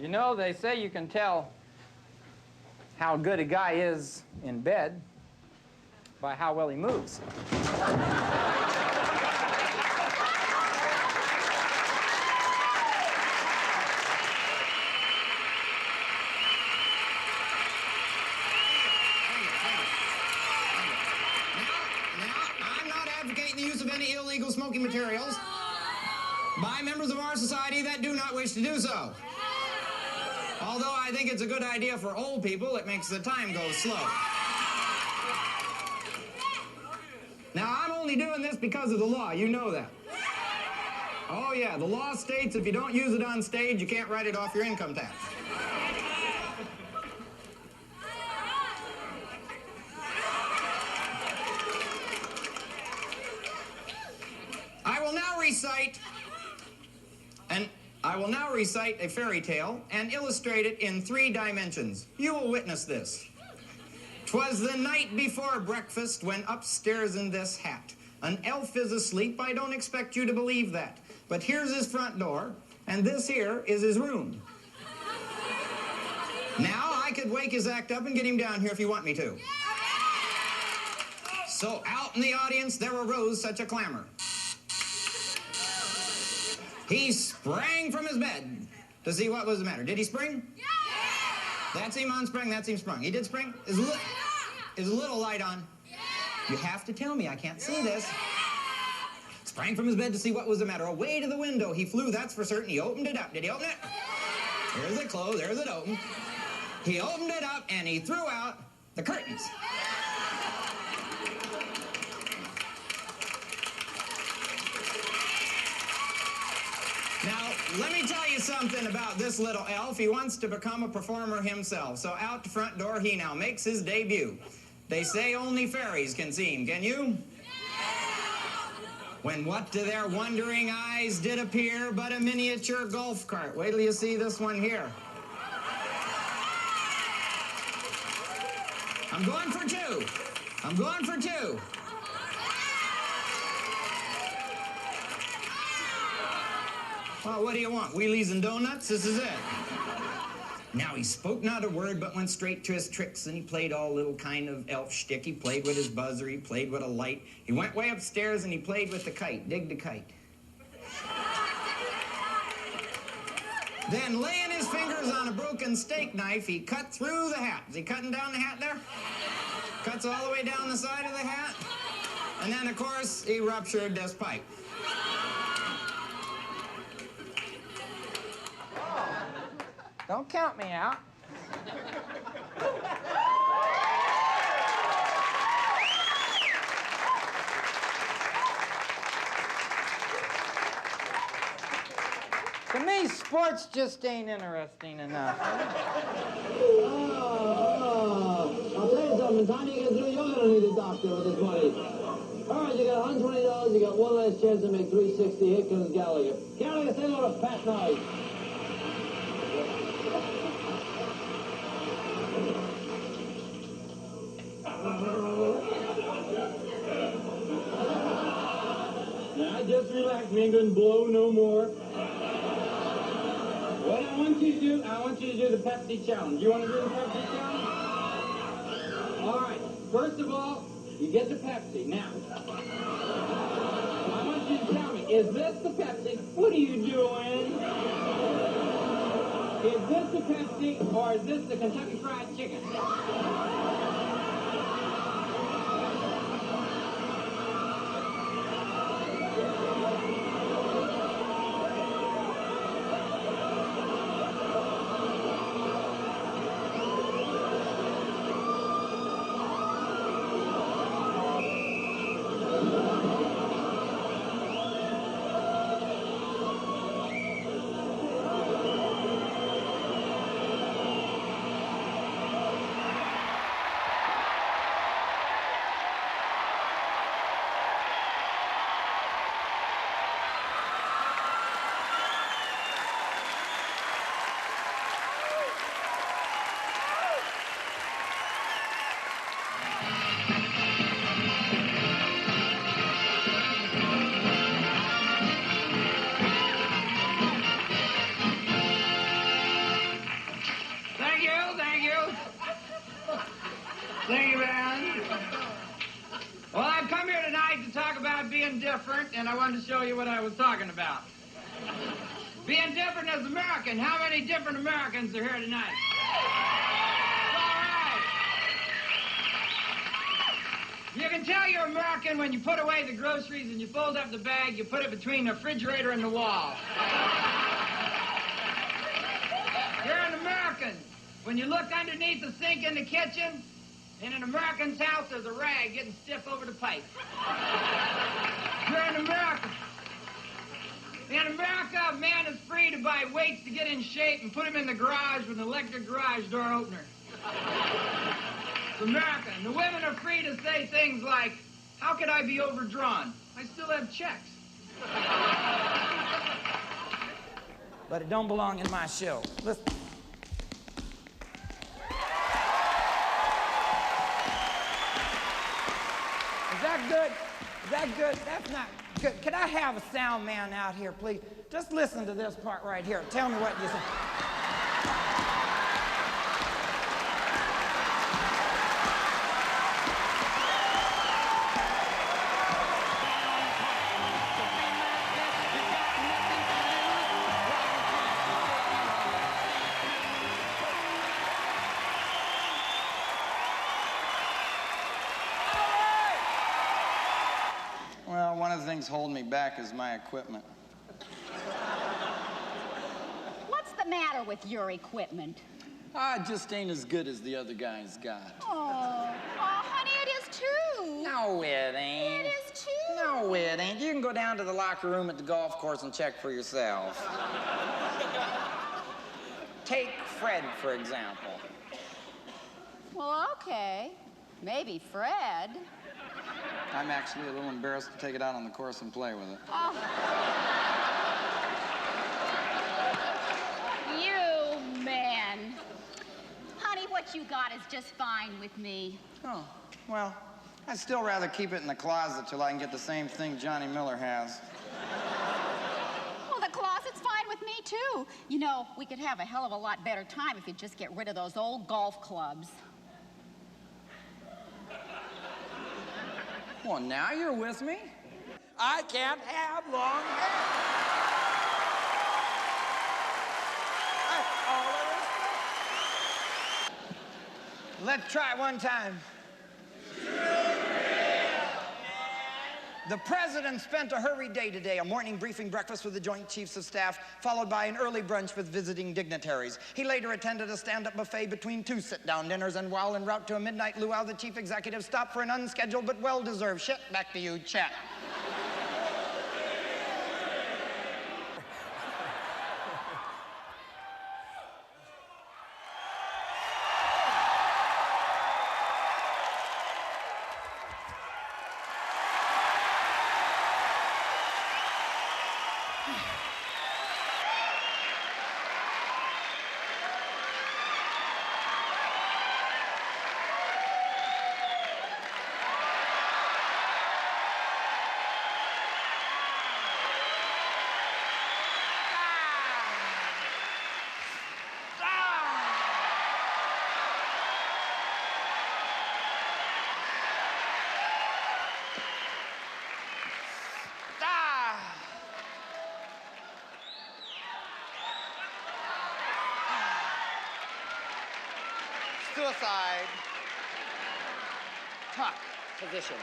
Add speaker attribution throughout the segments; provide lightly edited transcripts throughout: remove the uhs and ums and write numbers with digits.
Speaker 1: You know, they say you can tell how good a guy is in bed by how well he moves.
Speaker 2: The use of any illegal smoking materials by members of our society that do not wish to do so. Although I think it's a good idea for old people, it makes the time go slow. Now, I'm only doing this because of the law. You know that. Oh, yeah, the law states if you don't use it on stage, you can't write it off your income tax. I will now recite a fairy tale and illustrate it in 3 dimensions. You will witness this. 'Twas the night before breakfast when upstairs in this hat an elf is asleep. I don't expect you to believe that. But here's his front door, and this here is his room. Now, I could wake his act up and get him down here if you want me to. So out in the audience there arose such a clamor. He sprang from his bed to see what was the matter. Did he spring? Yeah! That's him on spring, that's him sprung. He did spring? Is a little light on? Yeah! You have to tell me, I can't see this. Sprang from his bed to see what was the matter. Away to the window he flew, that's for certain. He opened it up. Did he open it? There's it closed, there's it open. He opened it up and he threw out the curtains. Now, let me tell you something about this little elf. He wants to become a performer himself. So out the front door he now makes his debut. They say only fairies can see him. Can you? When what to their wondering eyes did appear but a miniature golf cart. Wait till you see this one here. I'm going for 2. I'm going for 2. Well, what do you want? Wheelies and donuts? This is it. Now, he spoke not a word, but went straight to his tricks, and he played all little kind of elf shtick. He played with his buzzer, he played with a light. He went way upstairs, and he played with the kite. Dig the kite. Then, laying his fingers on a broken steak knife, he cut through the hat. Is he cutting down the hat there? Cuts all the way down the side of the hat. And then, of course, he ruptured this pipe.
Speaker 1: Don't count me out. To me, sports just ain't interesting enough.
Speaker 3: I'll tell you something, time you get through, you're gonna need a doctor with this money. All right, you got $120, you got one last chance to make $360. Here comes Gallagher. Gallagher, say hello to Pat Knight. Now, just relax, we ain't gonna blow no more. What I want you to do, I want you to do the Pepsi challenge. You want to do the Pepsi challenge? All right, first of all, you get the Pepsi. Now, I want you to tell me, is this the Pepsi? What are you doing? Is this the Pepsi, or is this the Kentucky Fried Chicken?
Speaker 1: Thank you, man. Well, I've come here tonight to talk about being different, and I wanted to show you what I was talking about. Being different as American. How many different Americans are here tonight? All right. You can tell you're American when you put away the groceries and you fold up the bag, you put it between the refrigerator and the wall. You're an American when you look underneath the sink in the kitchen. In an American's house, there's a rag getting stiff over the pipe. You're an American. In America, a man is free to buy weights to get in shape and put them in the garage with an electric garage door opener. It's America. And the women are free to say things like, how could I be overdrawn? I still have checks. But it don't belong in my show. Listen. Is that good? Is that good? That's not good. Could I have a sound man out here, please? Just listen to this part right here. Tell me what you think.
Speaker 4: Well, one of the things holding me back is my equipment.
Speaker 5: What's the matter with your equipment?
Speaker 4: It just ain't as good as the other guys got.
Speaker 5: Oh, honey, it is too.
Speaker 1: No, it ain't.
Speaker 5: It is too.
Speaker 1: No, it ain't. You can go down to the locker room at the golf course and check for yourself. Take Fred, for example.
Speaker 5: Well, okay. Maybe Fred.
Speaker 4: I'm actually a little embarrassed to take it out on the course and play with it.
Speaker 5: Oh. You man. Honey, what you got is just fine with me.
Speaker 4: Oh, well, I'd still rather keep it in the closet till I can get the same thing Johnny Miller has.
Speaker 5: Well, the closet's fine with me, too. You know, we could have a hell of a lot better time if you'd just get rid of those old golf clubs.
Speaker 1: Well, now you're with me. I can't have long hair. That's all there is. Let's try it one time. The president spent a hurried day today, a morning briefing breakfast with the Joint Chiefs of Staff, followed by an early brunch with visiting dignitaries. He later attended a stand-up buffet between two sit-down dinners, and while en route to a midnight luau, the chief executive stopped for an unscheduled but well-deserved shit. Back to you, Chet. Suicide. Tuck position.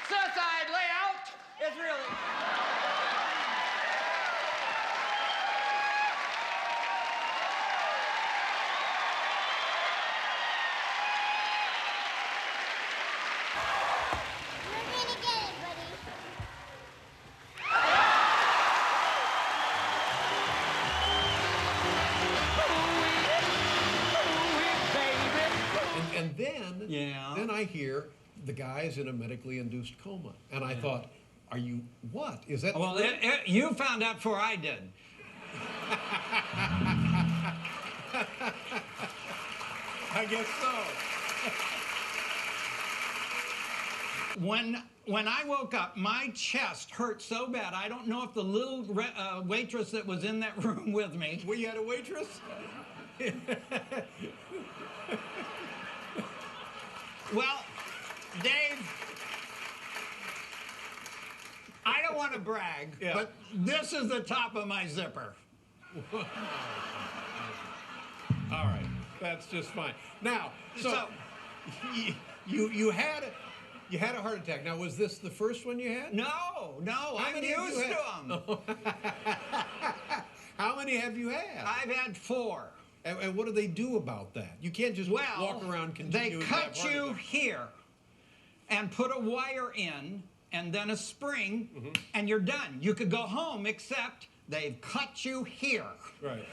Speaker 1: Suicide layout is really...
Speaker 6: And then I hear the guy's in a medically induced coma. And I thought, are you, what? Is that
Speaker 7: Well,
Speaker 6: true?
Speaker 7: you found out before I did.
Speaker 6: I guess so.
Speaker 7: When I woke up, my chest hurt so bad. I don't know if the little waitress that was in that room with me.
Speaker 6: Well, you had a waitress?
Speaker 7: Well, Dave, I don't want to brag, but this is the top of my zipper.
Speaker 6: All right, that's just fine. Now, so you had a heart attack. Now, was this the first one you had?
Speaker 7: No, I'm used to them.
Speaker 6: How many have you had?
Speaker 7: I've had 4.
Speaker 6: And what do they do about that? You can't just walk around continuing
Speaker 7: they
Speaker 6: to have
Speaker 7: cut
Speaker 6: heart
Speaker 7: you
Speaker 6: attacks.
Speaker 7: here and put a wire in and then a spring, and you're done. You could go home, except they've cut you here.
Speaker 6: Right.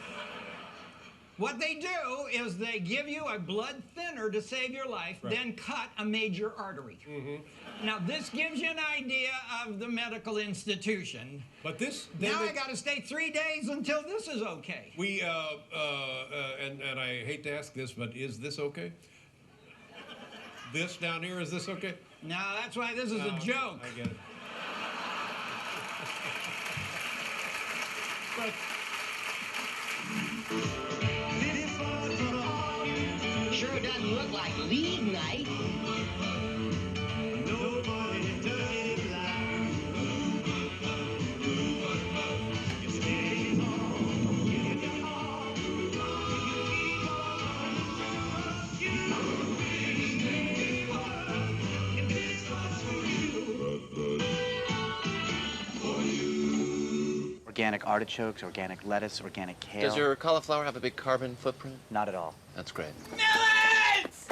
Speaker 7: What they do is they give you a blood thinner to save your life, then cut a major artery. Now, this gives you an idea of the medical institution.
Speaker 6: But this...
Speaker 7: Now I got to stay 3 days until this is okay.
Speaker 6: We, and I hate to ask this, but is this okay? This down here, is this okay?
Speaker 7: No, that's why this is a joke.
Speaker 6: I get it. But...
Speaker 8: Sure doesn't look like league night.
Speaker 9: Nobody does it like you. Stay home, give your all. You keep on if this was for you.
Speaker 10: Organic artichokes, organic lettuce, organic kale.
Speaker 11: Does your cauliflower have a big carbon footprint?
Speaker 10: Not at all.
Speaker 11: That's great.
Speaker 1: Millets!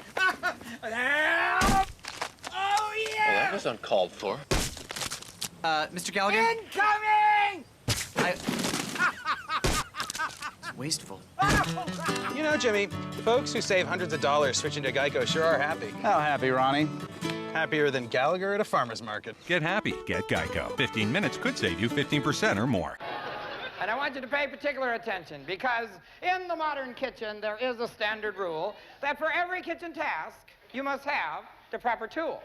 Speaker 1: Oh, yeah!
Speaker 11: Well, that was uncalled for.
Speaker 10: Mr. Gallagher?
Speaker 1: Incoming!
Speaker 10: It's wasteful.
Speaker 12: You know, Jimmy, folks who save hundreds of dollars switching to Geico sure are happy.
Speaker 10: How happy, Ronnie?
Speaker 12: Happier than Gallagher at a farmer's market.
Speaker 13: Get happy. Get Geico. 15 minutes could save you 15% or more.
Speaker 1: And I want you to pay particular attention, because in the modern kitchen, there is a standard rule that for every kitchen task, you must have the proper tool.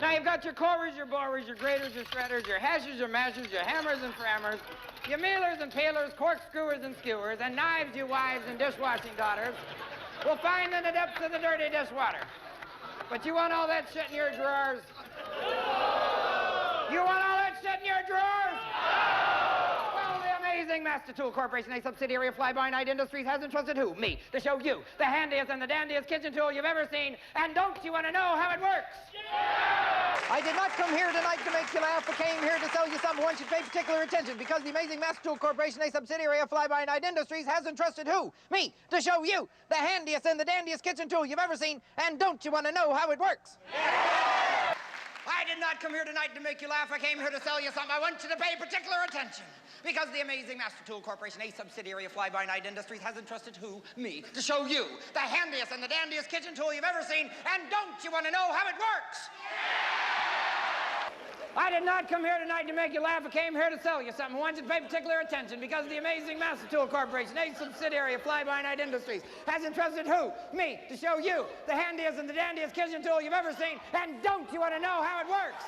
Speaker 1: Now, you've got your corers, your borers, your graters, your shredders, your hashers, your mashers, your hammers and frammers, your mealers and peelers, corkscrewers and skewers, and knives, you wives, and dishwashing daughters will find in the depths of the dirty dishwater. But you want all that shit in your drawers? You want all that shit in your drawers? Well, the amazing Master Tool Corporation, a subsidiary of Fly-By-Night Industries, has entrusted who? Me, to show you the handiest and the dandiest kitchen tool you've ever seen. And don't you want to know how it works? I did not come here tonight to make you laugh. I came here to sell you something. I want you to pay particular attention, because the amazing Master Tool Corporation, a subsidiary of Fly-By-Night Industries, has entrusted who? Me, to show you the handiest and the dandiest kitchen tool you've ever seen. And don't you want to know how it works? I did not come here tonight to make you laugh. I came here to sell you something. I want you to pay particular attention, because the amazing Master Tool Corporation, a subsidiary of Fly-By-Night Industries, has entrusted who? Me, to show you the handiest and the dandiest kitchen tool you've ever seen. And don't you want to know how it works? I did not come here tonight to make you laugh. I came here to sell you something. I want you to pay particular attention, because the amazing Master Tool Corporation, a subsidiary of Fly-By-Night Industries, has entrusted who? Me, to show you the handiest and the dandiest kitchen tool you've ever seen. And don't you want to know how it works?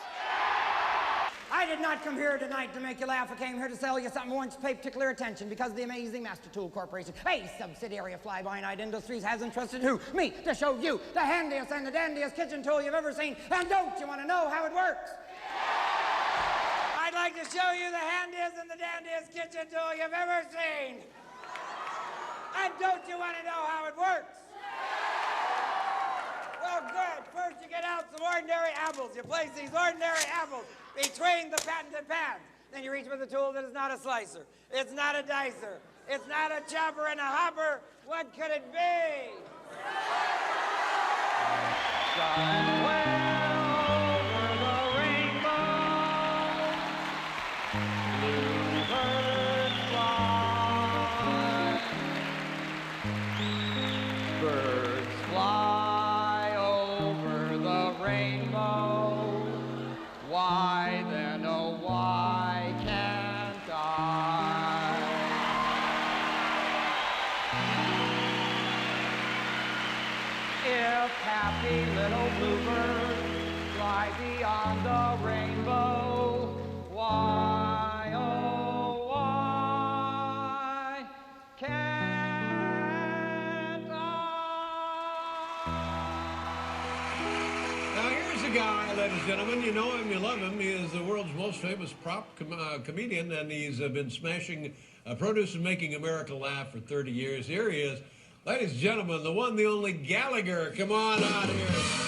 Speaker 1: I did not come here tonight to make you laugh. I came here to sell you something. I want you to pay particular attention, because the amazing Master Tool Corporation, a subsidiary of Fly-By-Night Industries, has entrusted who? Me, to show you the handiest and the dandiest kitchen tool you've ever seen. And don't you want to know how it works? I'd like to show you the handiest and the dandiest kitchen tool you've ever seen. And don't you want to know how it works? Well, good. First, you get out some ordinary apples. You place these ordinary apples between the patented pans. Then you reach with a tool that is not a slicer. It's not a dicer. It's not a chopper and a hopper. What could it be? Somewhere over the rainbow, bluebirds fly. Birds fly over the rainbow. Why then, oh, why can't I? If happy little bluebirds fly
Speaker 14: Why beyond the rainbow? Why, oh, why can't I?
Speaker 6: Now, here's a guy, ladies and gentlemen. You know him, you love him. He is the world's most famous prop comedian, and he's been smashing produce and making America laugh for 30 years. Here he is. Ladies and gentlemen, the one, the only Gallagher. Come on out here.